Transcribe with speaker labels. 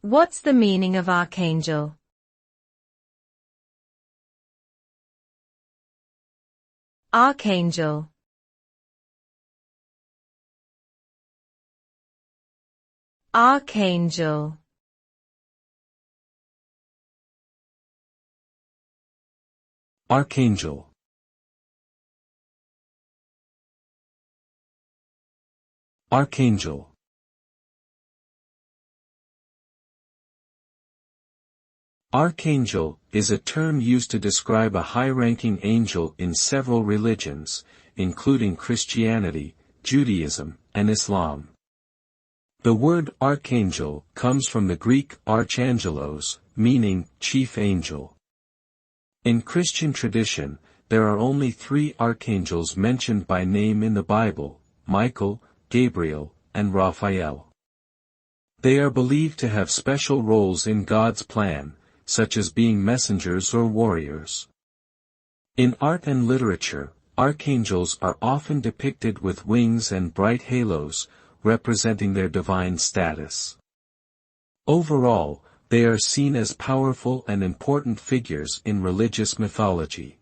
Speaker 1: What's the meaning of archangel? Archangel. Archangel.
Speaker 2: Archangel. Archangel. Archangel is a term used to describe a high-ranking angel in several religions, including Christianity, Judaism, and Islam. The word archangel comes from the Greek archangelos, meaning chief angel. In Christian tradition, there are only 3 archangels mentioned by name in the Bible: Michael, Gabriel, and Raphael. They are believed to have special roles in God's plan, such as being messengers or warriors. In art and literature, archangels are often depicted with wings and bright halos, representing their divine status. Overall, they are seen as powerful and important figures in religious mythology.